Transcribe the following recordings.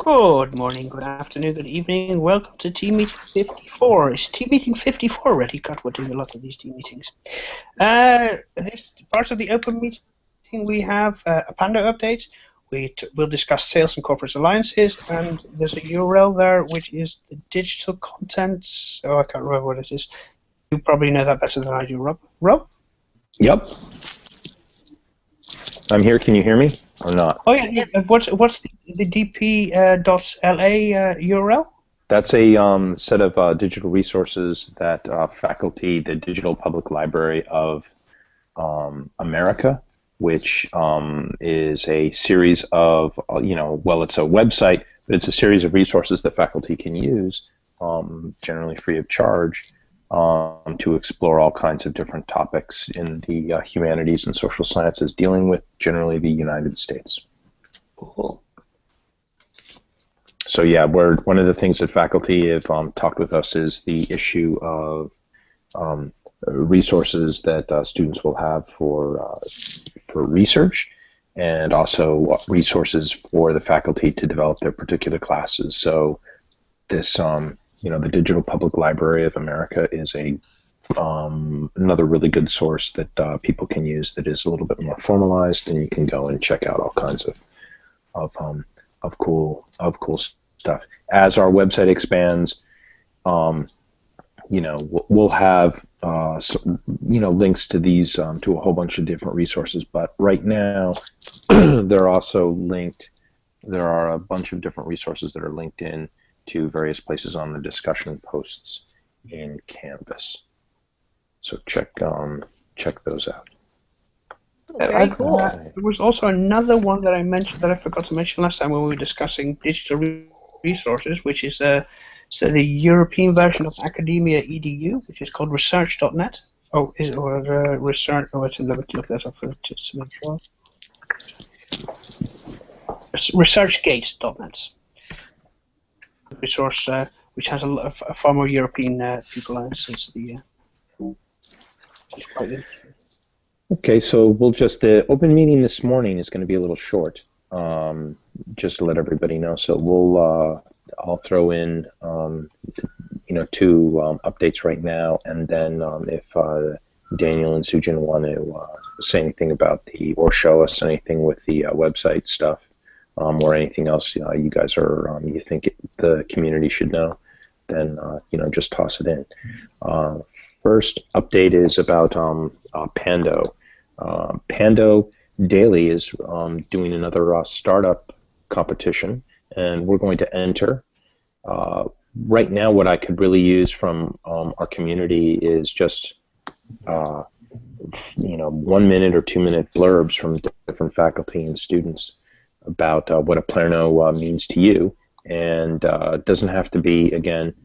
Good morning, good afternoon, good evening. Welcome to Team Meeting 54. Is Team Meeting 54 already? God, we're doing a lot of these team meetings. This part of the open meeting, we have a Pando update. We'll discuss sales and corporate alliances, and there's a URL there which is the digital contents. Oh, I can't remember what it is. You probably know that better than I do, Rob. Rob? Yep. I'm here. Can you hear me or not? Oh, yeah. What's the dp.la URL? That's a set of digital resources that faculty, the Digital Public Library of America, which is a series of, well, it's a website, but it's a series of resources that faculty can use, generally free of charge, to explore all kinds of different topics in the humanities and social sciences, dealing with generally the United States. Cool. So yeah, one of the things that faculty have talked with us is the issue of resources that students will have for research, and also resources for the faculty to develop their particular classes. So this, the Digital Public Library of America is another really good source that people can use that is a little bit more formalized, and you can go and check out all kinds of cool stuff. As our website expands, we'll have links to these to a whole bunch of different resources. But right now, they're also linked. There are a bunch of different resources that are linked in to various places on the discussion posts in Canvas. So check those out. Very cool. There was also another one that I mentioned that I forgot to mention last time when we were discussing digital resources, which is the European version of Academia EDU, which is called research.net. Oh, is it or research? Oh, let me look that up for just to make sure. ResearchGate.net. Resource which has a far more European people on it, since the. Okay, so we'll just the open meeting this morning is going to be a little short, just to let everybody know. So I'll throw in two updates right now, and then if Daniel and Sujin want to say anything about or show us anything with the website stuff, or anything else you guys are you think the community should know, then just toss it in. First update is about Pando. Pando Daily is doing another startup competition, and we're going to enter. Right now, what I could really use from our community is just 1 minute or 2 minute blurbs from different faculty and students about what Oplerno means to you, and it doesn't have to be, again,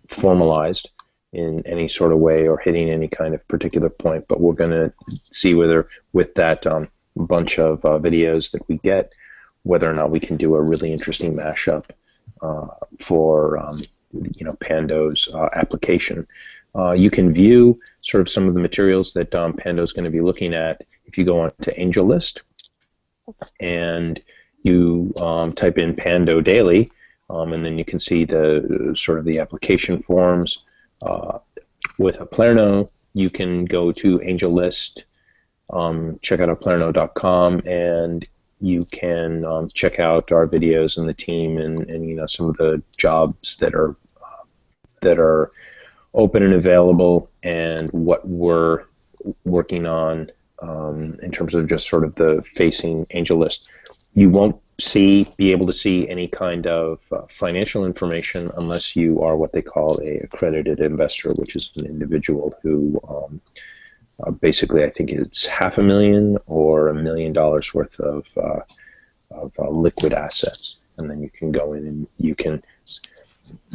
formalized in any sort of way or hitting any kind of particular point, but we're going to see whether with that bunch of videos that we get, whether or not we can do a really interesting mashup for Pando's application. You can view sort of some of the materials that Pando's going to be looking at if you go on to AngelList and you type in Pando Daily, and then you can see the sort of the application forms. With Oplerno, you can go to AngelList, check out oplerno.com, and you can check out our videos and the team and some of the jobs that are open and available, and what we're working on in terms of just sort of the facing AngelList. You won't be able to see any kind of financial information unless you are what they call a accredited investor, which is an individual who basically, I think it's $500,000 or $1 million worth of liquid assets, and then you can go in and you can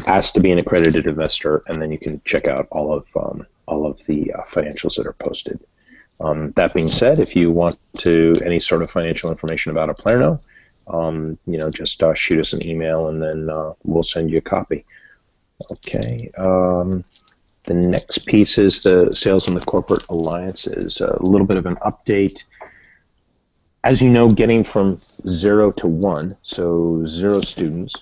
ask to be an accredited investor, and then you can check out all of the financials that are posted. That being said, if you want any sort of financial information about Oplerno, just shoot us an email, and then we'll send you a copy. Okay. The next piece is the sales and the corporate alliances. A little bit of an update. as you know, getting from 0 to 1, so 0 students,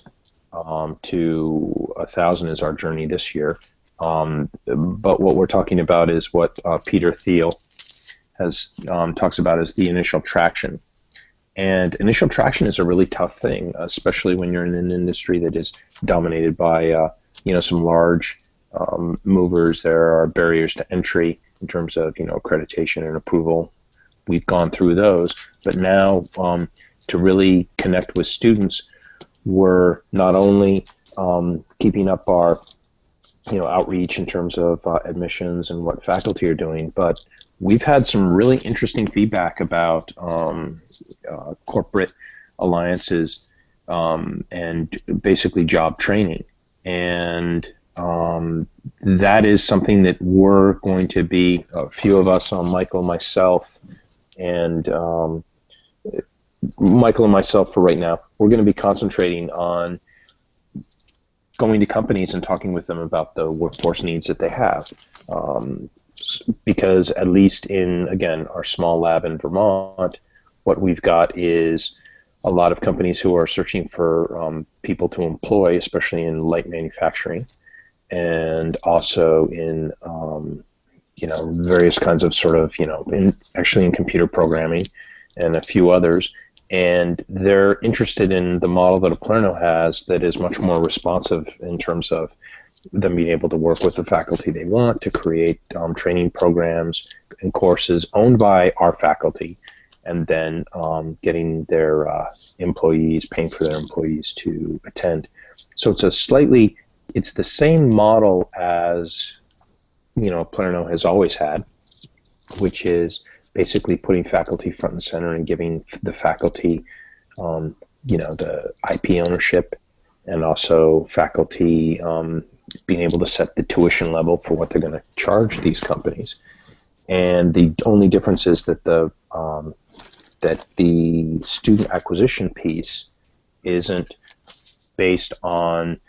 to 1,000 is our journey this year. But what we're talking about is what Peter Thiel has talks about as the initial traction. And initial traction is a really tough thing, especially when you're in an industry that is dominated by some large movers. There are barriers to entry in terms of accreditation and approval. We've gone through those, but now to really connect with students, we're not only keeping up our outreach in terms of admissions and what faculty are doing, but we've had some really interesting feedback about corporate alliances and basically job training. And that is something that we're going to be, a few of us, Michael, myself, and Michael and myself for right now, we're going to be concentrating on going to companies and talking with them about the workforce needs that they have. Because at least in, again, our small lab in Vermont, what we've got is a lot of companies who are searching for people to employ, especially in light manufacturing, and also in various kinds of actually in computer programming and a few others. And they're interested in the model that Oplerno has that is much more responsive in terms of them being able to work with the faculty they want to create training programs and courses owned by our faculty, and then getting their employees, paying for their employees to attend. So it's the same model as Oplerno has always had, which is basically putting faculty front and center and giving the faculty, the IP ownership, and also faculty being able to set the tuition level for what they're going to charge these companies. And the only difference is that the student acquisition piece isn't based on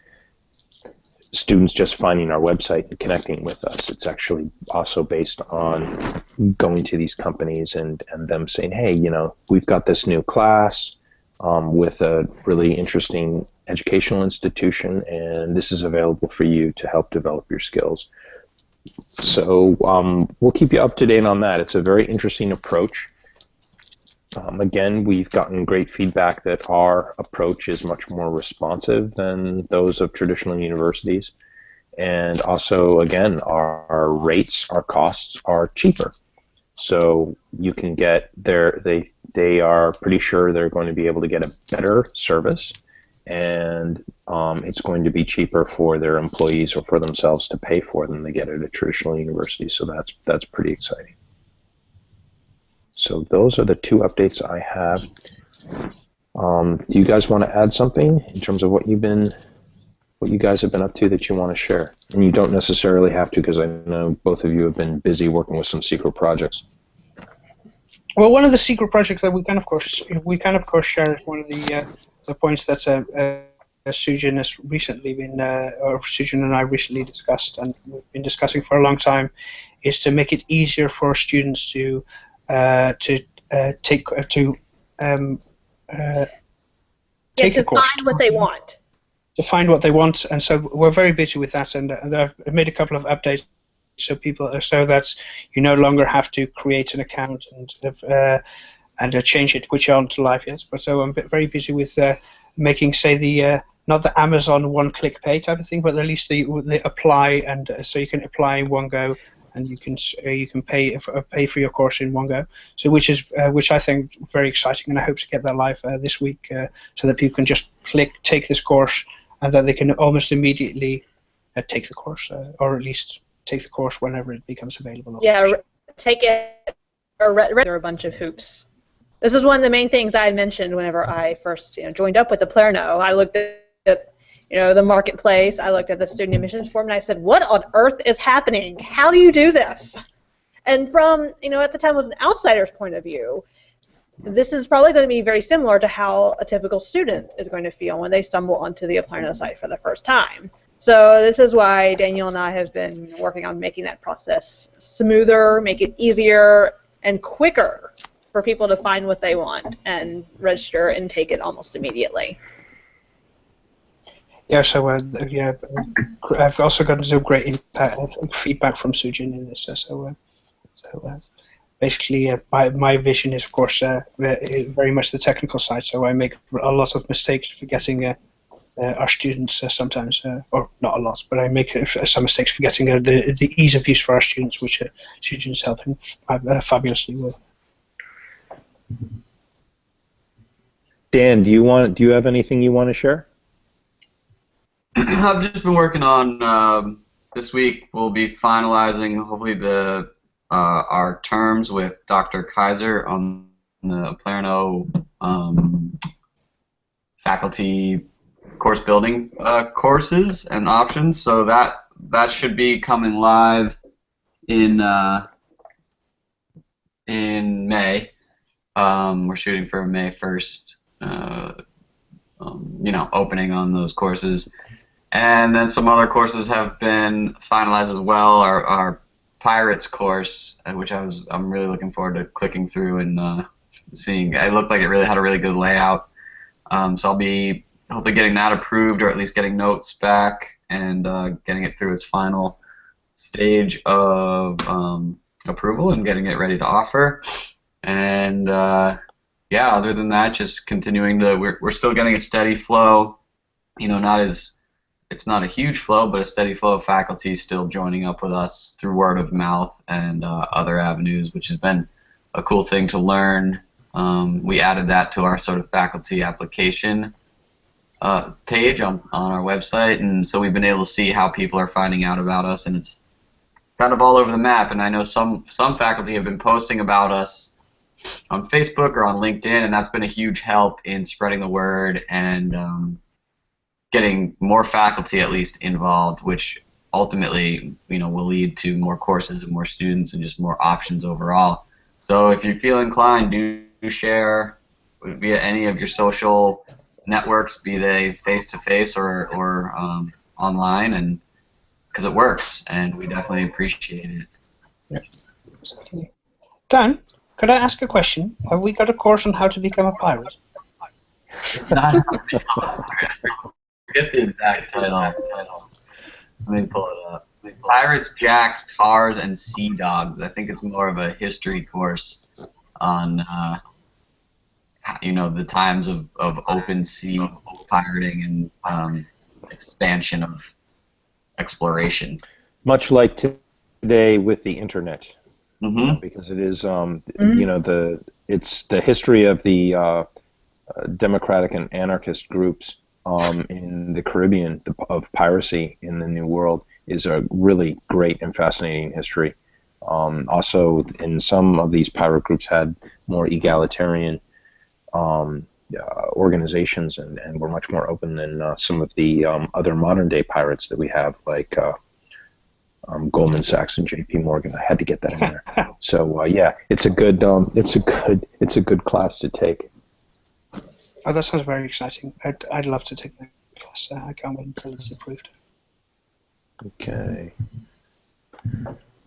students just finding our website and connecting with us. It's actually also based on going to these companies and them saying, hey, we've got this new class with a really interesting educational institution, and this is available for you to help develop your skills. So we'll keep you up to date on that. It's a very interesting approach. Again, we've gotten great feedback that our approach is much more responsive than those of traditional universities. And also, again, our rates, our costs are cheaper. So you can get they are pretty sure they're going to be able to get a better service, and it's going to be cheaper for their employees or for themselves to pay for than they get at a traditional university. So that's pretty exciting. So those are the two updates I have. Do you guys want to add something in terms of what you guys have been up to that you want to share? And you don't necessarily have to, because I know both of you have been busy working with some secret projects. Well, one of the secret projects that we can of course share is one of the points that Sujin has recently been, or Sujin and I recently discussed, and we've been discussing for a long time, is to make it easier for students to take a course. Find what they want. To find what they want, and so we're very busy with that, and I've made a couple of updates so that you no longer have to create an account and change it, which aren't live yet. But so I'm very busy with making, say, the not the Amazon one-click pay type of thing, but at least the apply, and so you can apply in one go, and you can pay for your course in one go. So which I think very exciting, and I hope to get that live this week, so that people can just take this course, and that they can almost immediately take the course, or at least take the course whenever it becomes available. Yeah, take it, or there are a bunch of hoops. This is one of the main things I had mentioned whenever I first joined up with Oplerno. I looked at the marketplace, I looked at the student admissions form, and I said, what on earth is happening? How do you do this? And from, at the time was an outsider's point of view, this is probably going to be very similar to how a typical student is going to feel when they stumble onto the Oplerno site for the first time. So this is why Daniel and I have been working on making that process smoother, make it easier and quicker for people to find what they want and register and take it almost immediately. Yeah, so yeah, I've also gotten some great feedback from Sujin in this. Basically, my vision is, of course, very much the technical side. So I make a lot of mistakes forgetting our students sometimes, or not a lot, but I make some mistakes forgetting the ease of use for our students, which Sujin is helping fabulously with. Dan, do you have anything you want to share? I've just been working on this week. We'll be finalizing hopefully our terms with Dr. Kaiser on the Oplerno faculty course building courses and options. So that should be coming live in May. We're shooting for May 1st. Opening on those courses. And then some other courses have been finalized as well. Our Pirates course, which I'm really looking forward to clicking through and seeing. It looked like it really had a really good layout. So I'll be hopefully getting that approved, or at least getting notes back and getting it through its final stage of approval and getting it ready to offer. And yeah, other than that, just continuing to. We're still getting a steady flow. It's not a huge flow, but a steady flow of faculty still joining up with us through word of mouth and other avenues, which has been a cool thing to learn. We added that to our sort of faculty application page on our website, and so we've been able to see how people are finding out about us, and it's kind of all over the map. And I know some faculty have been posting about us on Facebook or on LinkedIn, and that's been a huge help in spreading the word and getting more faculty at least involved, which ultimately will lead to more courses and more students and just more options overall. So if you feel inclined, do share via any of your social networks, be they face-to-face or online, and because it works, and we definitely appreciate it. Yeah, exactly. Dan, could I ask a question? Have we got a course on how to become a pirate? It's not how to become a pirate. Forget the exact title. Let me pull it up. Pirates, Jacks, Tars, and Sea Dogs. I think it's more of a history course on the times of open sea pirating and expansion of exploration. Much like today with the internet, because it is it's the history of the democratic and anarchist groups in the Caribbean of piracy in the New World is a really great and fascinating history. Also, in some of these pirate groups had more egalitarian organizations and were much more open than some of the other modern day pirates that we have, like Goldman Sachs and J.P. Morgan. I had to get that in there. So yeah, it's a good class to take. Oh, that sounds very exciting. I'd love to take that class. I can't wait until it's approved. Okay.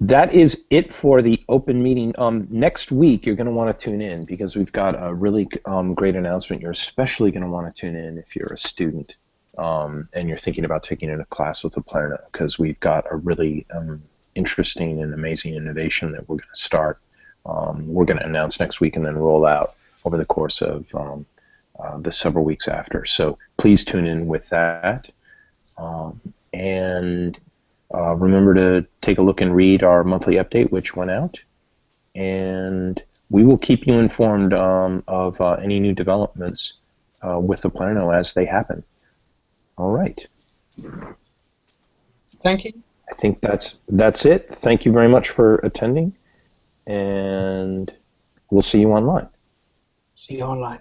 That is it for the open meeting. Next week, you're going to want to tune in because we've got a really great announcement. You're especially going to want to tune in if you're a student and you're thinking about taking in a class with Oplerno, because we've got a really interesting and amazing innovation that we're going to start. We're going to announce next week and then roll out over the course of the several weeks after. So please tune in with that. Remember to take a look and read our monthly update, which went out. And we will keep you informed of any new developments with Oplerno as they happen. All right. Thank you. I think that's it. Thank you very much for attending, and we'll see you online. See you online.